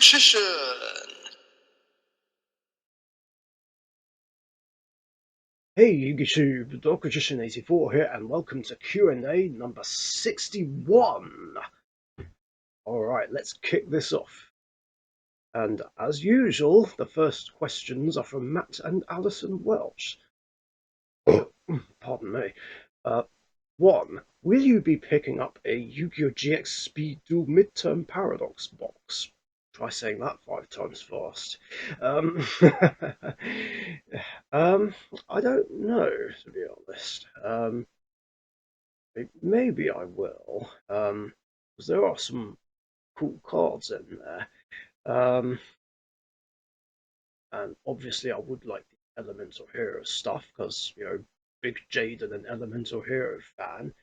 Richician. Hey YouTube, Richician84 here, and welcome to Q&A number 61. Alright, let's kick this off. And as usual, the first questions are from Matt and Alison Welch. Pardon me. 1. Will you be picking up a Yu-Gi-Oh! GX Speed Duel Midterm Paradox box? Try saying that 5 times fast. I don't know, to be honest. Maybe I will, because there are some cool cards in there. And obviously I would like the Elemental Hero stuff, because, you know, big Jaden and Elemental Hero fan.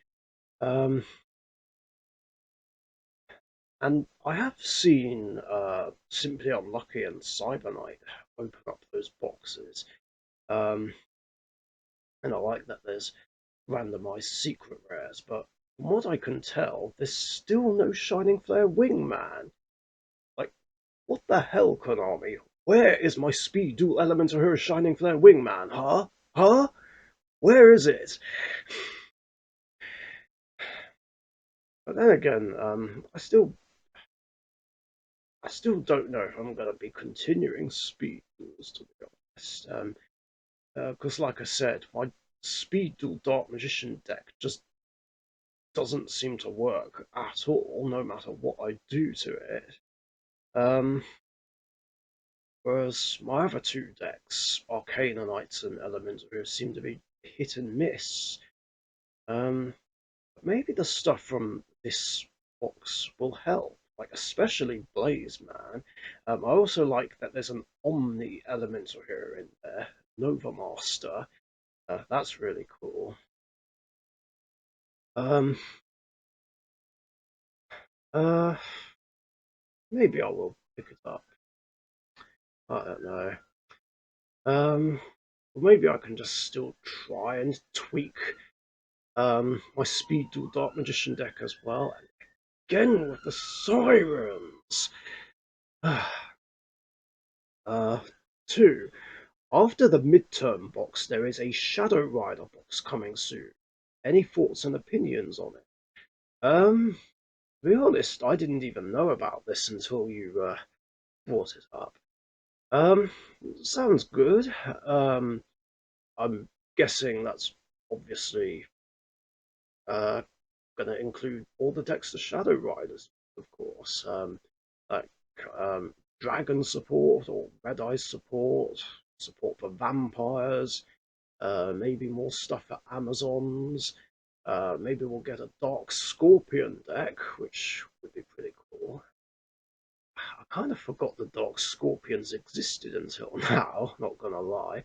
And I have seen Simply Unlucky and Cyberknight open up those boxes. And I like that there's randomized secret rares, but from what I can tell, there's still no Shining Flare Wingman. Like, what the hell, Konami? Where is my Speed Duel Elemental Hero Shining Flare Wingman, huh? Huh? Where is it? But then again, I still don't know if I'm going to be continuing Speed Duels, to be honest. Because, like I said, my Speed Duel Dark Magician deck just doesn't seem to work at all, no matter what I do to it. Whereas my other two decks, Arcana Knights and Elemental, seem to be hit and miss. Maybe the stuff from this box will help, like especially Blaze Man. I also like that there's an Omni Elemental here in there, Nova Master. That's really cool. Um, uh, Maybe I will pick it up. I don't know. Or maybe I can just still try and tweak my Speed Duel Dark Magician deck as well. And again with the Sirens. 2. After the midterm box, there is a Shadow Rider box coming soon. Any thoughts and opinions on it? To be honest, I didn't even know about this until you brought it up. Sounds good. I'm guessing that's obviously going to include all the Dexter Shadow Riders, of course, like Dragon support or Red Eye support, support for vampires, maybe more stuff for Amazons. Maybe we'll get a Dark Scorpion deck, which would be pretty cool. I kind of forgot the Dark Scorpions existed until now, not gonna lie.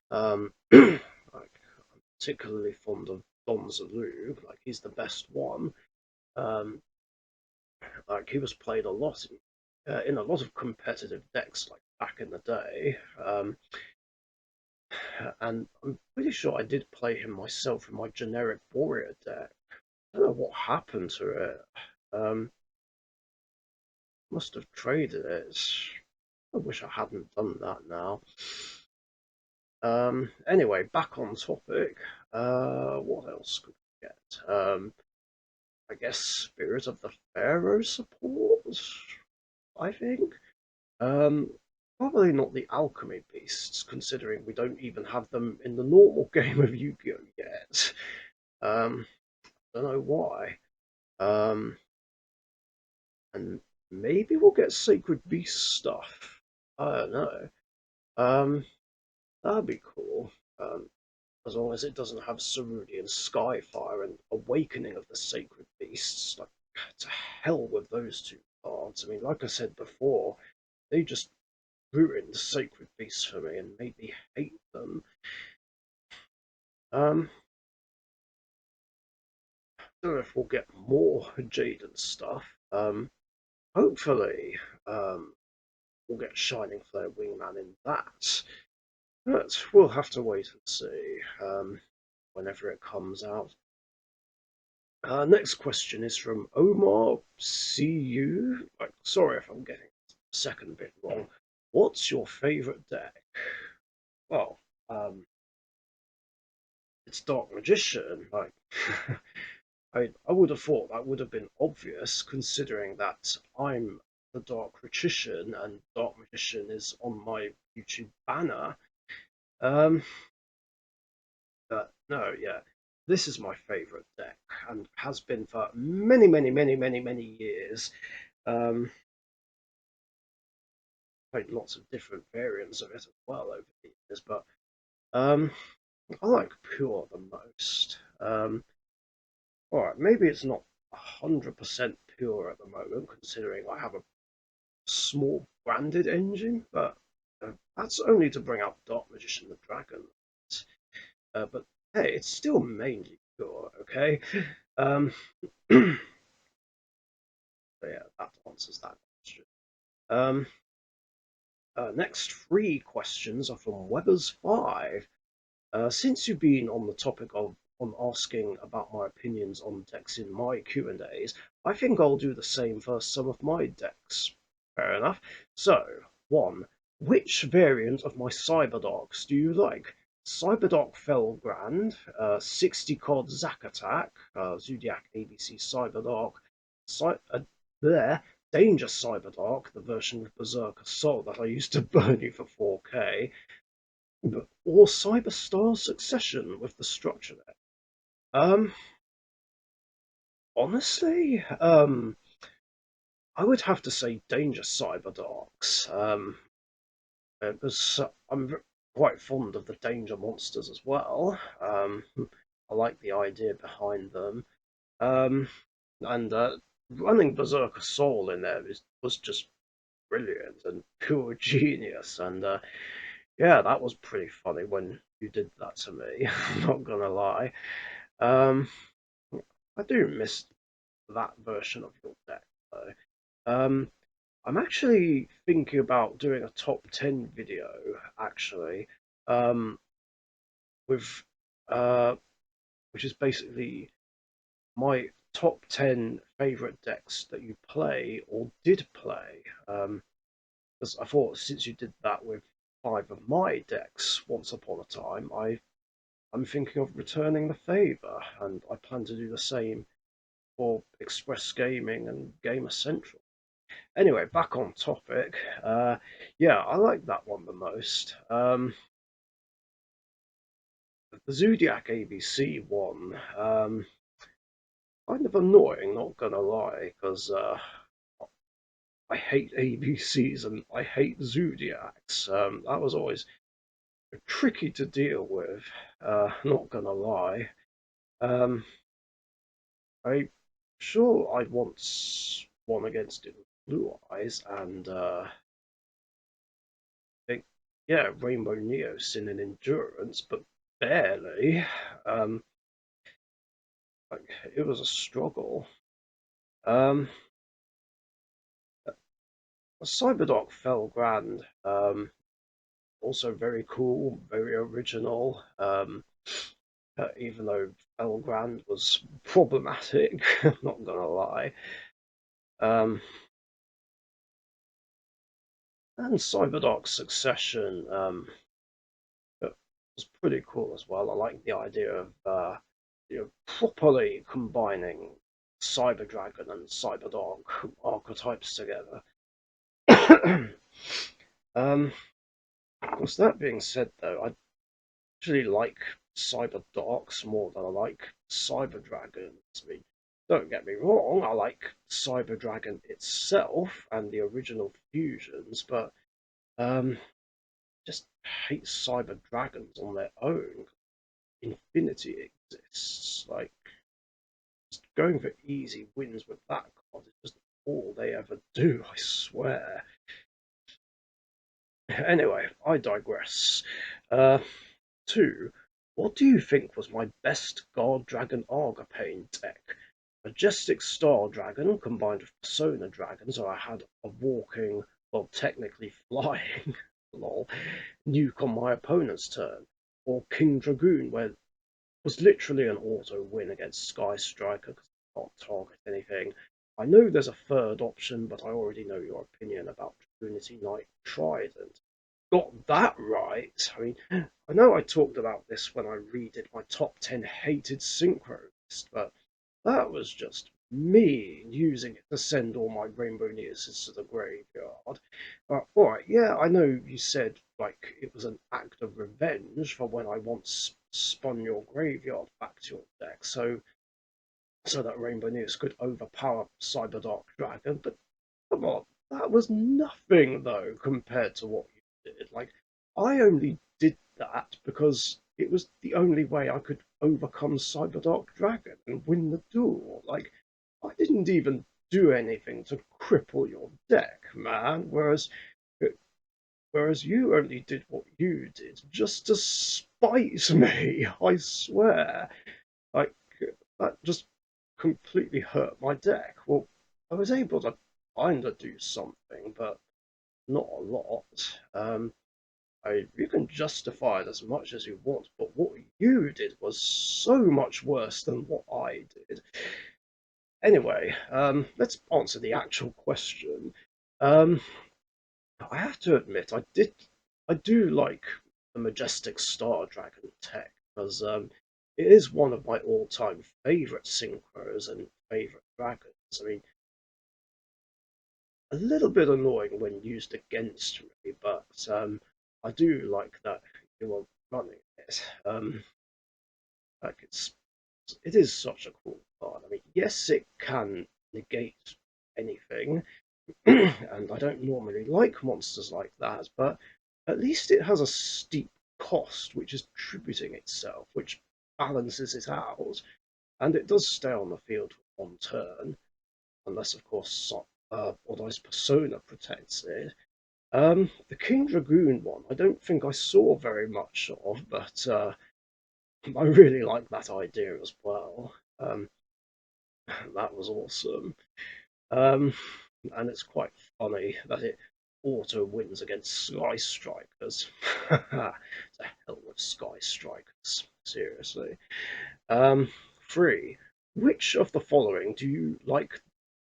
Like, I'm particularly fond of Don Zalug, like he's the best one. Um, like he was played a lot in a lot of competitive decks, like back in the day. And I'm pretty sure I did play him myself in my generic warrior deck. I don't know what happened to it. Must have traded it. I wish I hadn't done that now. Anyway, back on topic. What else could we get? I guess Spirit of the Pharaoh support, I think. Probably not the Alchemy Beasts, considering we don't even have them in the normal game of Yu-Gi-Oh! Yet. Don't know why. And maybe we'll get Sacred Beast stuff. I don't know. That'd be cool. As long as it doesn't have Cerulean Skyfire and Awakening of the Sacred Beasts. Like, to hell with those two cards. I mean, like I said before, they just ruined Sacred Beasts for me and made me hate them. Um, don't know if we'll get more Jaden stuff. Hopefully, we'll get Shining Flare Wingman in that. But we'll have to wait and see whenever it comes out. Next question is from Omar CU. Like, sorry if I'm getting second bit wrong. What's your favorite deck? Well, it's Dark Magician. Like, I would have thought that would have been obvious, considering that I'm the Dark Richician and Dark Magician is on my YouTube banner. Um, but no, yeah, this is my favorite deck and has been for many, many, many, many, many years. Um, played lots of different variants of it as well over the years, but um, I like Pure the most. All right, maybe it's not 100% pure at the moment, considering I have a small branded engine, but that's only to bring out Dark Magician the Dragon. But hey, it's still mainly pure, okay? Um, so yeah, that answers that question. Um, next three questions are from Weber's 5. Since you've been on the topic of on asking about my opinions on decks in my Q&As, I think I'll do the same for some of my decks. Fair enough. So, 1. Which variant of my Cyberdarks do you like? Cyberdark Felgrand, 60 card Zack Attack, Zodiac ABC Cyberdark, there, Danger Cyberdark, the version with Berserker Soul that I used to burn you for 4K, or Cyberstar Succession with the structure there. Um, honestly, I would have to say Danger Cyberdarks. Because I'm quite fond of the Danger monsters as well. I like the idea behind them. Um, and running Berserker Soul in there was just brilliant and pure genius. And yeah, that was pretty funny when you did that to me. I'm not gonna lie. Um, I do miss that version of your deck though. I'm actually thinking about doing a top 10 video actually, um, with uh, which is basically my top 10 favorite decks that you play or did play. Because I thought since you did that with 5 of my decks once upon a time, I'm thinking of returning the favor, and I plan to do the same for Express Gaming and Gamer Central. Anyway, back on topic. Yeah, I like that one the most. The Zodiac ABC one, kind of annoying, not gonna lie, because I hate ABCs and I hate Zodiacs. That was always tricky to deal with, not gonna lie. Um, I'm sure I once won against it with Blue Eyes, and think, yeah, Rainbow Neo Sin and Endurance, but barely. Um, like, it was a struggle. Um, Cyberdock fell grand. Also very cool, very original. Even though Felgrand was problematic, I'm not gonna lie. Um, and Cyberdock Succession was pretty cool as well. I like the idea of properly combining Cyber Dragon and Cyberdog archetypes together. um, with that being said, though, I actually like Cyber Darks more than I like Cyber Dragons. I mean, don't get me wrong, I like Cyber Dragon itself and the original fusions, but um, just hate Cyber Dragons on their own. Infinity exists. Like, just going for easy wins with that card is just all they ever do, I swear. Anyway, I digress. Uh, 2. What do you think was my best Guard Dragon Argopane deck? Majestic Star Dragon combined with Persona Dragon, so I had a walking, well, technically flying, lol, nuke on my opponent's turn. Or King Dragoon, where was literally an auto win against Sky Striker because I can't target anything. I know there's a third option, but I already know your opinion about Unity Knight Trident. Got that right. I mean, I know I talked about this when I redid my top 10 hated synchro list, but that was just me using it to send all my Rainbow Neosis to the graveyard. Alright, yeah, I know you said like it was an act of revenge for when I once spun your graveyard back to your deck, so that Rainbow News could overpower Cyberdark Dragon, but come on, that was nothing though compared to what you did. Like, I only did that because it was the only way I could overcome Cyberdark Dragon and win the duel. Like, I didn't even do anything to cripple your deck, man. Whereas you only did what you did just to spite me. I swear. Like, that just completely hurt my deck. Well, I was able to kind of do something, but not a lot. You can justify it as much as you want, but what you did was so much worse than what I did. Anyway, let's answer the actual question. Um, I have to admit, I do like the Majestic Star Dragon tech because it is one of my all-time favorite synchros and favorite dragons. I mean, a little bit annoying when used against me, but I do like that you are running it. Like it is such a cool card. I mean, yes, it can negate anything, and I don't normally like monsters like that, but at least it has a steep cost which is tributing itself, which balances it out, and it does stay on the field for one turn, unless, of course, Odai's Persona protects it. The King Dragoon one, I don't think I saw very much of, but I really like that idea as well. That was awesome. Um, and it's quite funny that it auto wins against Sky Strikers. The hell with Sky Strikers, seriously. Um, 3. Which of the following do you like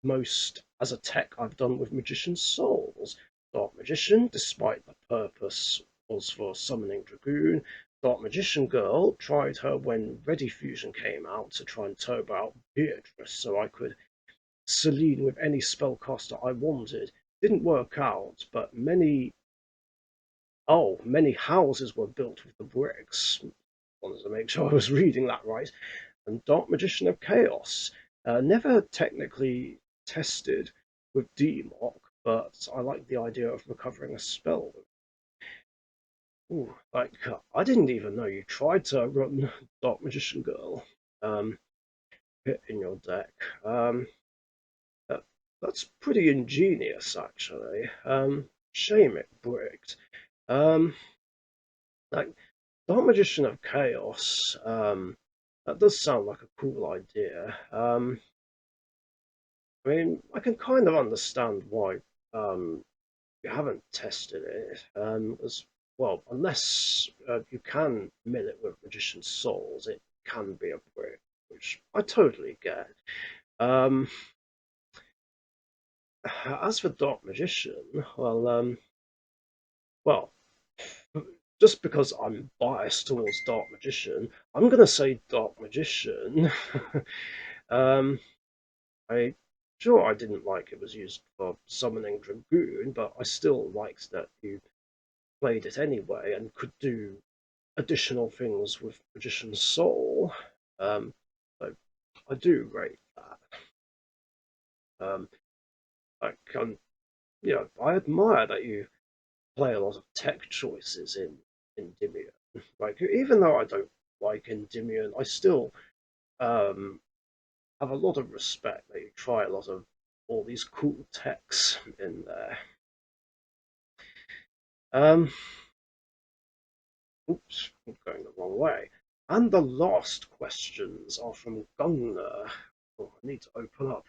most as a tech I've done with Magician's Souls? Dark Magician, despite the purpose was for summoning Dragoon. Dark Magician Girl, tried her when Ready Fusion came out to try and turbo out Beatrice so I could Celine with any spellcaster I wanted. Didn't work out, but many houses were built with the bricks. Wanted to make sure I was reading that right. And Dark Magician of Chaos. Never technically tested with DMOC, but I like the idea of recovering a spell. Ooh, like, I didn't even know you tried to run Dark Magician Girl um, in your deck. That, that's pretty ingenious, actually. Shame it bricked. Um, like, Dark Magician of Chaos, that does sound like a cool idea. I mean, I can kind of understand why you haven't tested it, as well, unless you can mill it with Magician's Souls, it can be a brick, which I totally get. Um, as for Dark Magician, well, just because I'm biased towards Dark Magician, I'm gonna say Dark Magician. um, I sure I didn't like it was used for summoning Dragoon, but I still liked that you played it anyway and could do additional things with Magician's Soul. Um, so I do rate that. Um, I can, I admire that you play a lot of tech choices in Endymion. Like, even though I don't like Endymion, I still um, have a lot of respect that you try a lot of all these cool techs in there. Um, oops, I'm going the wrong way. And the last questions are from Gungner. Oh, I need to open up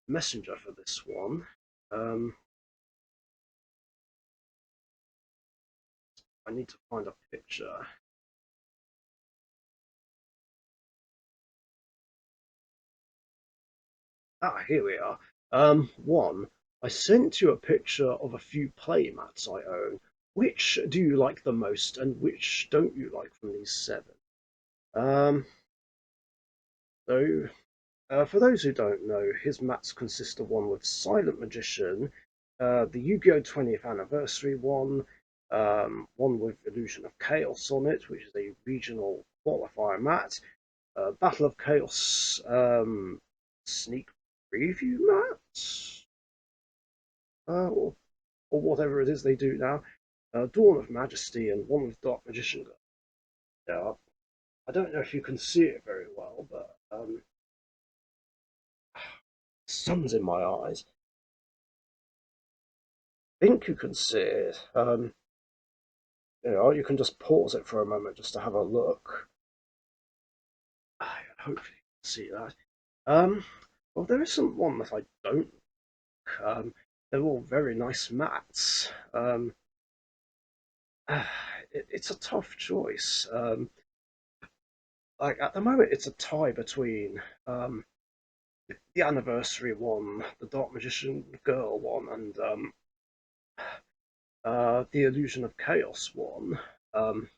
Messenger for this one. Um, I need to find a picture. Ah, here we are. One. I sent you a picture of a few playmats I own. Which do you like the most, and which don't you like from these seven? Um, so, for those who don't know, his mats consist of one with Silent Magician, the Yu-Gi-Oh! 20th Anniversary one with Illusion of Chaos on it, which is a regional qualifier mat, Battle of Chaos sneak preview mat, or whatever it is they do now, Dawn of Majesty, and one with Dark Magician. Yeah, I don't know if you can see it very well, but sun's in my eyes. I think you can see it. You can just pause it for a moment just to have a look. Hopefully, you can see that. Um, well, there isn't one that I don't. Um, they're all very nice mats. It's a tough choice. Like at the moment, it's a tie between the anniversary one, the Dark Magician Girl one, and the Illusion of Chaos one. Um,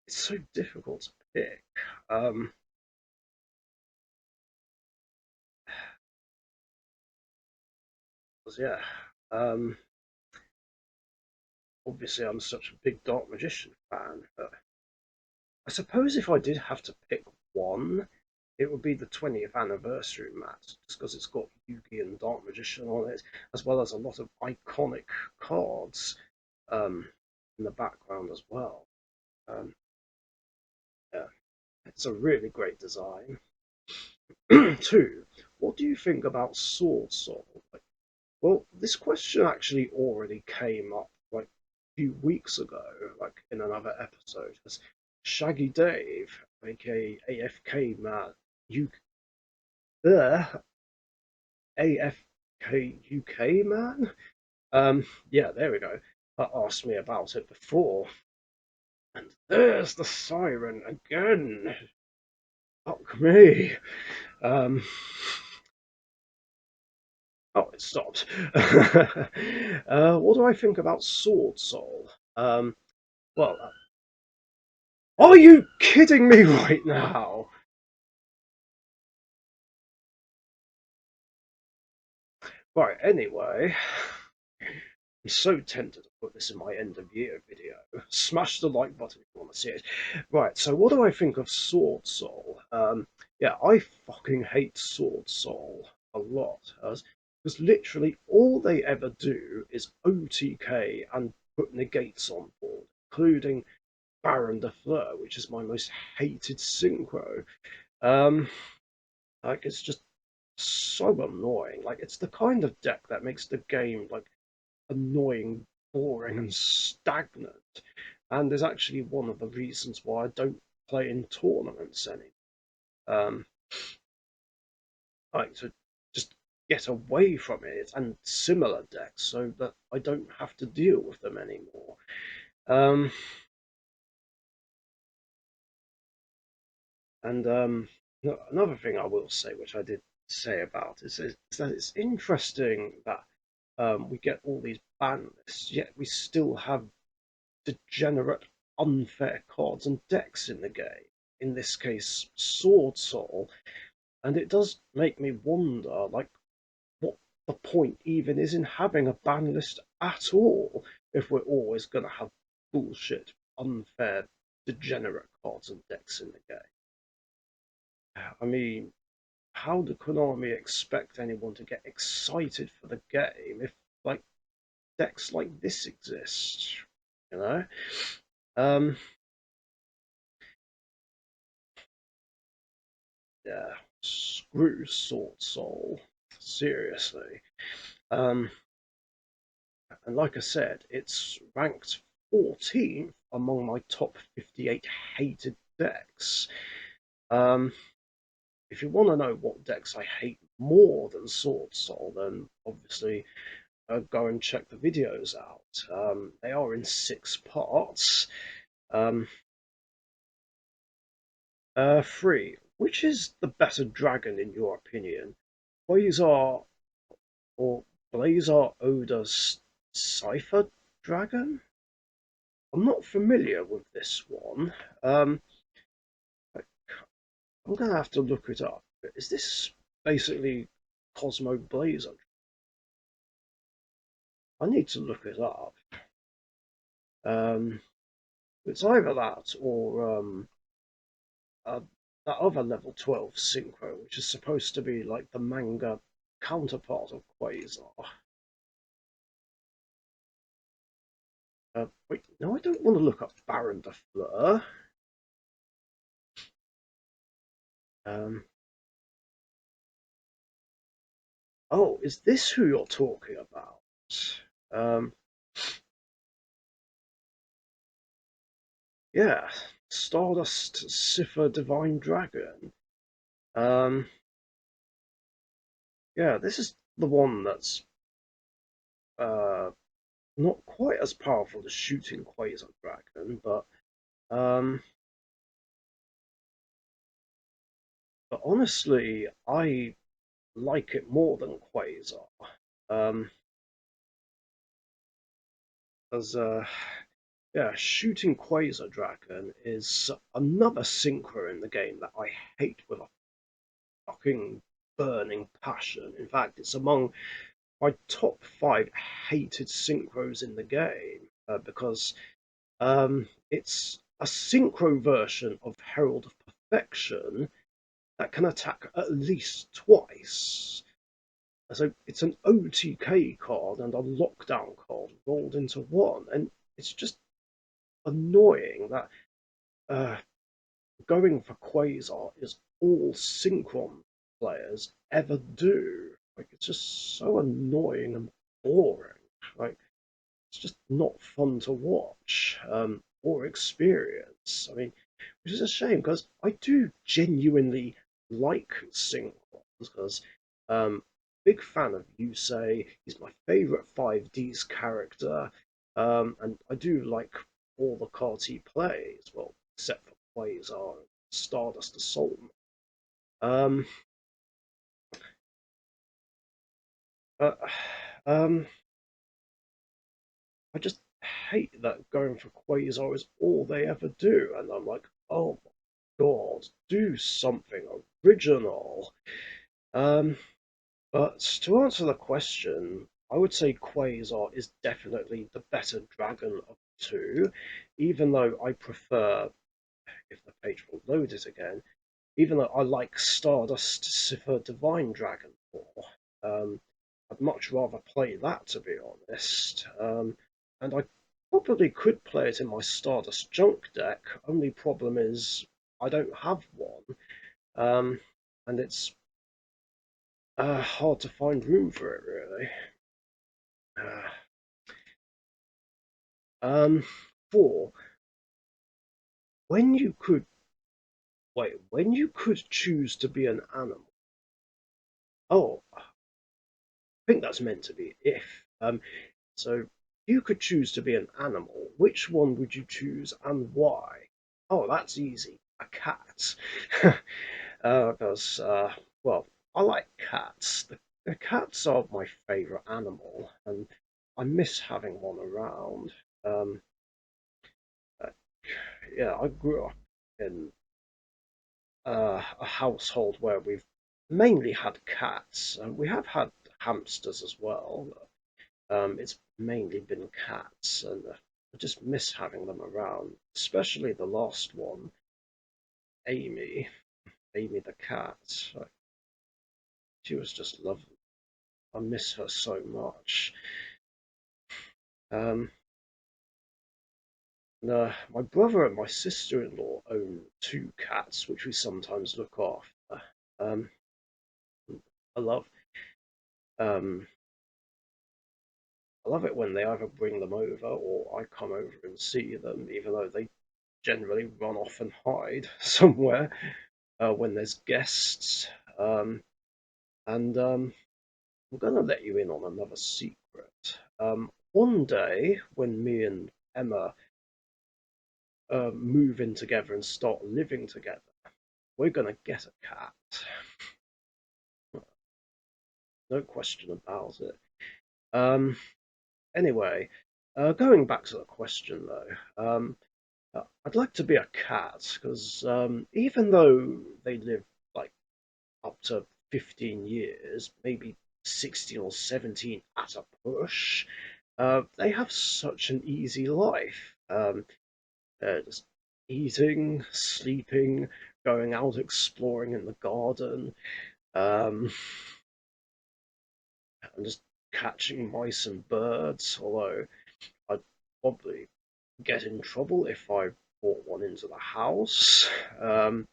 it's so difficult to pick. Um, 'Cause, yeah, um, obviously I'm such a big Dark Magician fan, but I suppose if I did have to pick one, it would be the 20th anniversary mat, just because it's got Yugi and Dark Magician on it, as well as a lot of iconic cards um, in the background as well. Um, yeah, it's a really great design. Two, what do you think about Sword Soul? Well, this question actually already came up like a few weeks ago, like in another episode. As Shaggy Dave, aka AFK Man, U AFK UK Man. Yeah, there we go. Asked me about it before, and there's the siren again. Fuck me. Um, oh, it stopped. What do I think about Sword Soul? Well, are you kidding me right now? Right, anyway, I'm so tempted to put this in my end of year video. Smash the like button if you want to see it. Right, so what do I think of Sword Soul? Yeah, I fucking hate Sword Soul a lot. Because literally all they ever do is OTK and put negates on board, including Baron de Fleur, which is my most hated synchro. Um, like, it's just so annoying. Like, it's the kind of deck that makes the game like annoying, boring, and stagnant. And is actually one of the reasons why I don't play in tournaments anymore. Um, like to just get away from it and similar decks so that I don't have to deal with them anymore. Um, and Another thing I will say, which I did say about, is that it's interesting that we get all these ban lists, yet we still have degenerate, unfair cards and decks in the game. In this case, Sword Soul, and it does make me wonder, like, what the point even is in having a ban list at all if we're always going to have bullshit, unfair, degenerate cards and decks in the game. I mean, how do Konami expect anyone to get excited for the game if, like, decks like this exist? You know? Um, yeah, screw Sword Soul. Seriously. Um, and like I said, it's ranked 14th among my top 58 hated decks. Um, if you want to know what decks I hate more than Sword Soul, then obviously go and check the videos out. They are in 6 parts. Um, Three. Which is the better dragon in your opinion? Quasar or Blazar Oda's Cipher Dragon? I'm not familiar with this one. I'm gonna have to look it up. Is this basically Cosmo Blazer? I need to look it up. Um, it's either that or uh, that other level 12 synchro, which is supposed to be like the manga counterpart of Quasar. Wait, no, I don't want to look up Baron de Fleur. Um, oh, is this who you're talking about? Um, yeah, Stardust Cipher Divine Dragon. Um, yeah, this is the one that's uh, not quite as powerful as shooting Quasar Dragon, um, but honestly, I like it more than Quasar. Um, as Yeah, shooting Quasar Dragon is another synchro in the game that I hate with a fucking burning passion. In fact, it's among my top five hated synchros in the game because it's a synchro version of Herald of Perfection that can attack at least twice. So it's an OTK card and a lockdown card rolled into one, and it's just annoying that uh, going for Quasar is all Synchron players ever do. Like it's just so annoying and boring. Like it's just not fun to watch or experience. I mean, which is a shame because I do genuinely like Synchron because big fan of Yusei. He's my favourite 5Ds character, and I do like all the cards he plays. Well, except for Quasar and Stardust Assault. Um, but I just hate that going for Quasar is all they ever do, and I'm like, oh my god, do something original. Um, but to answer the question, I would say Quasar is definitely the better dragon of the two, even though I prefer, if the page will load it again, even though I like Stardust Cipher Divine Dragon more. Um, I'd much rather play that, to be honest. And I probably could play it in my Stardust Junk deck. Only problem is I don't have one, um, and it's hard to find room for it, really. Uh, um, four. When you could when you could choose to be an animal. Oh, I think that's meant to be if. So you could choose to be an animal. Which one would you choose and why? Oh, that's easy. A cat. Because, well, I like cats. The cats are my favourite animal, and I miss having one around. Um, uh, yeah, I grew up in a household where we've mainly had cats, and we have had hamsters as well. It's mainly been cats, and I just miss having them around, especially the last one, Amy. Amy the cat. She was just lovely. I miss her so much. Um, my brother and my sister-in-law own two cats, which we sometimes look after. Um, I love um, I love it when they either bring them over or I come over and see them, even though they generally run off and hide somewhere when there's guests. And I'm going to let you in on another secret. One day, when me and Emma move in together and start living together, we're going to get a cat. no question about it. Um, anyway, going back to the question though, I'd like to be a cat because even though they live like up to 15 years, maybe 16 or 17 at a push, they have such an easy life. Just eating, sleeping, going out exploring in the garden, um, and just catching mice and birds. Although I'd probably get in trouble if I brought one into the house. Um,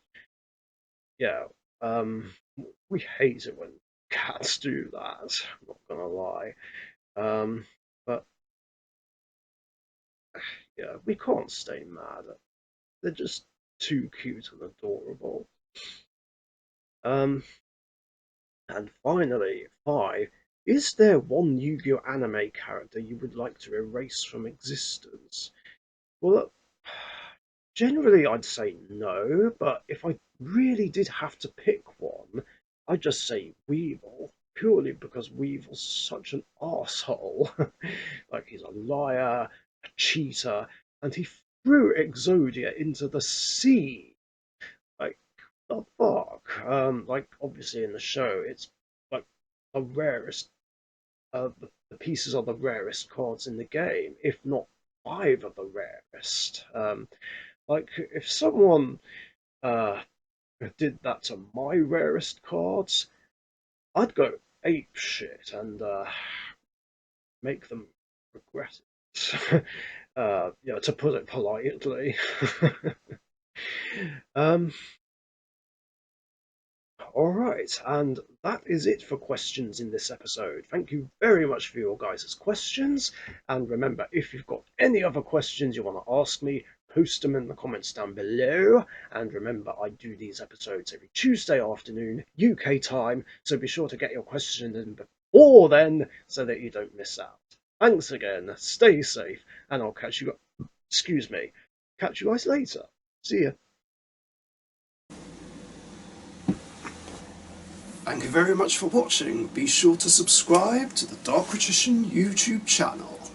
yeah, um, we hate it when cats do that. I'm not gonna lie. But yeah, we can't stay mad. They're just too cute and adorable. Um, and finally, 5. Is there one Yu-Gi-Oh anime character you would like to erase from existence? Well, generally I'd say no, but if I really did have to pick one, I'd just say Weevil, purely because Weevil's such an asshole. Like he's a liar, a cheater, and he threw Exodia into the sea. Like the fuck? Like obviously in the show, it's like the rarest. The pieces are the rarest cards in the game, if not 5 of the rarest. Like if someone uh, did that to my rarest cards, I'd go ape shit and make them regret it. To put it politely. um, All right, and that is it for questions in this episode. Thank you very much for your guys' questions. And remember, if you've got any other questions you want to ask me, post them in the comments down below. And remember, I do these episodes every Tuesday afternoon, UK time, so be sure to get your questions in before then so that you don't miss out. Thanks again, stay safe, and I'll catch you, catch you guys later. See ya. Thank you very much for watching. Be sure to subscribe to the Dark Richician YouTube channel.